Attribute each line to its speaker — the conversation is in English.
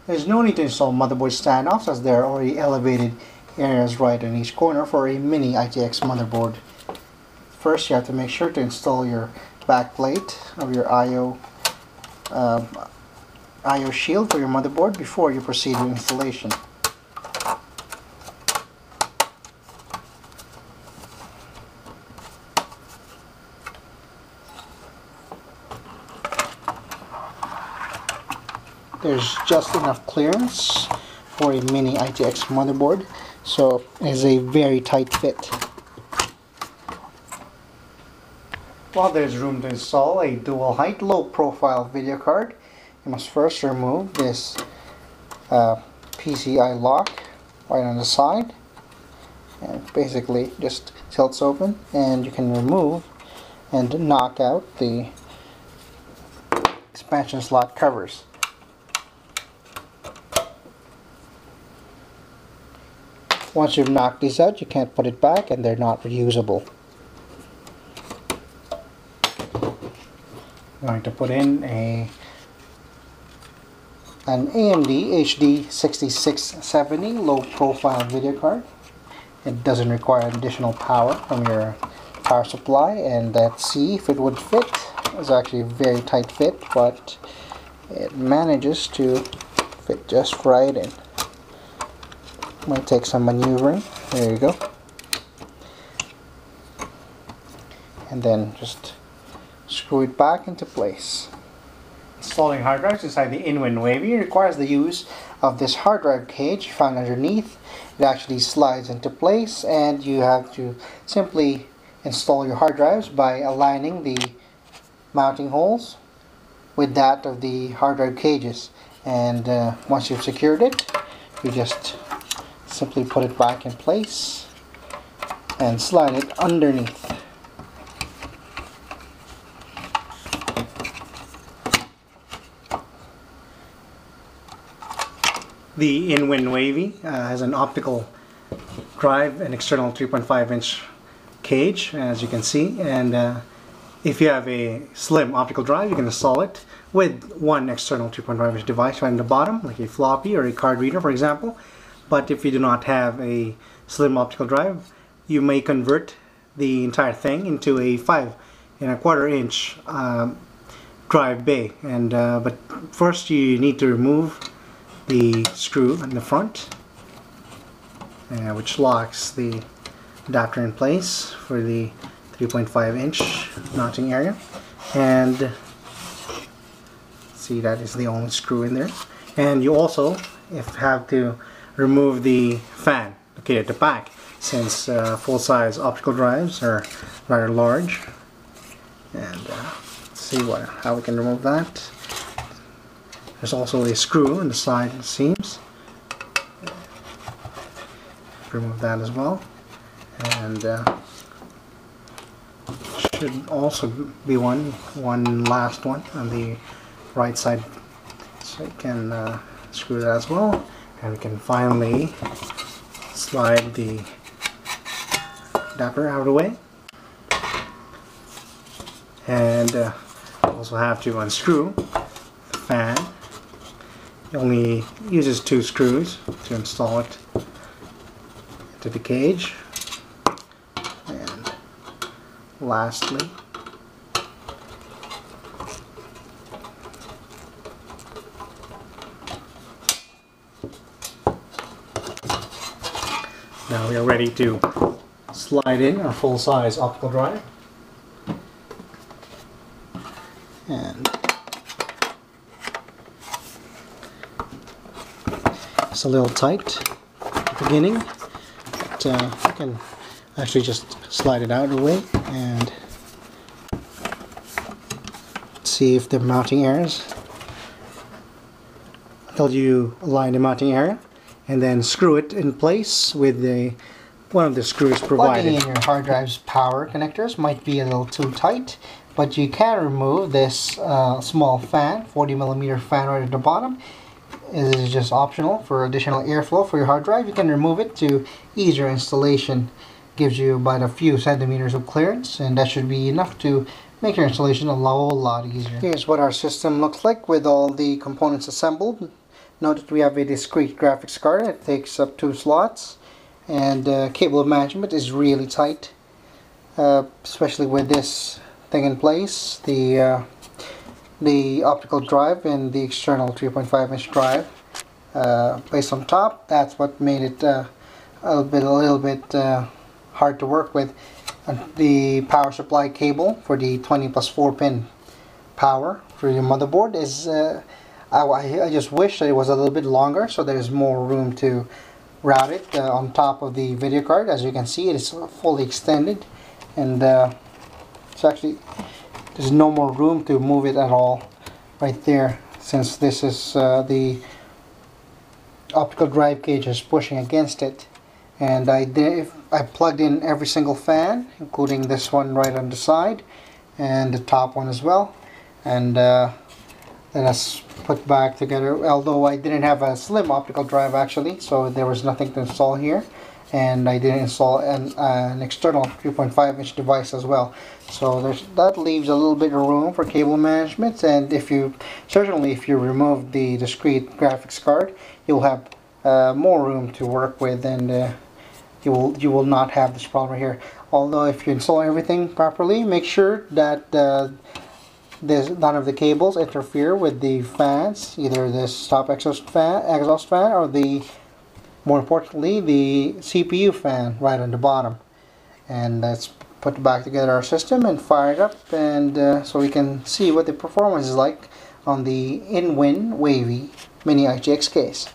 Speaker 1: There's no need to install motherboard standoffs as there are already elevated areas right in each corner for a Mini-ITX motherboard. First, you have to make sure to install your backplate of your I/O shield for your motherboard before you proceed with installation. There's just enough clearance for a Mini-ITX motherboard, so it is a very tight fit. While there's room to install a dual height low profile video card, you must first remove this PCI lock right on the side, and basically just tilts open and you can remove and knock out the expansion slot covers. Once you've knocked these out, you can't put it back and they're not reusable. I'm going to put in an AMD HD 6670 low profile video card. It doesn't require additional power from your power supply, and let's see if it would fit. It's actually a very tight fit, but it manages to fit just right in. Might take some maneuvering. There you go. And then just screw it back into place. Installing hard drives inside the InWin Wavy requires the use of this hard drive cage found underneath. It actually slides into place, and you have to simply install your hard drives by aligning the mounting holes with that of the hard drive cages. And once you've secured it, you just simply put it back in place and slide it underneath. The InWin Wavy has an optical drive, an external 3.5-inch cage, as you can see, and if you have a slim optical drive, you can install it with one external 3.5-inch device right in the bottom, like a floppy or a card reader, for example. But if you do not have a slim optical drive, you may convert the entire thing into a 5.25-inch drive bay. And but first, you need to remove the screw in the front, which locks the adapter in place for the 3.5-inch mounting area. And see, that is the only screw in there. And you also have to remove the fan located at the back, since full-size optical drives are rather large. And let's see how we can remove that. There's also a screw in the side seams. Remove that as well. And should also be one last one on the right side, so you can screw that as well. And we can finally slide the adapter out of the way. And also have to unscrew the fan. It only uses 2 screws to install it into the cage. And lastly, now we are ready to slide in our full-size optical drive. And it's a little tight at the beginning, but you can actually just slide it out of the way and see if the mounting areas, until you align the mounting area, and then screw it in place with one of the screws provided. Plugging in your hard drive's power connectors might be a little too tight, but you can remove this small fan, 40mm fan right at the bottom. It is just optional for additional airflow for your hard drive. You can remove it to ease your installation. Gives you about a few centimeters of clearance, and that should be enough to make your installation a whole lot easier. Here's what our system looks like with all the components assembled.
Speaker 2: Note that we have a discrete graphics card. It takes up 2 slots, and cable management is really tight, especially with this thing in place. The optical drive and the external 3.5-inch drive placed on top. That's what made it a little bit hard to work with. And the power supply cable for the 20+4 pin power for your motherboard is I just wish that it was a little bit longer, so there's more room to route it on top of the video card. As you can see, it is fully extended, and it's actually, there's no more room to move it at all right there, since this is the optical drive cage is pushing against it. And I plugged in every single fan, including this one right on the side and the top one as well, and then let's put back together. Although I didn't have a slim optical drive actually, so there was nothing to install here, and I didn't install an external 3.5-inch device as well. So that leaves a little bit of room for cable management, and if you remove the discrete graphics card, you'll have more room to work with, and you will not have this problem here. Although if you install everything properly, make sure that none of the cables interfere with the fans, either this top exhaust fan or more importantly, the CPU fan right on the bottom. And let's put back together our system and fire it up, and so we can see what the performance is like on the InWin Wavy Mini-ITX case.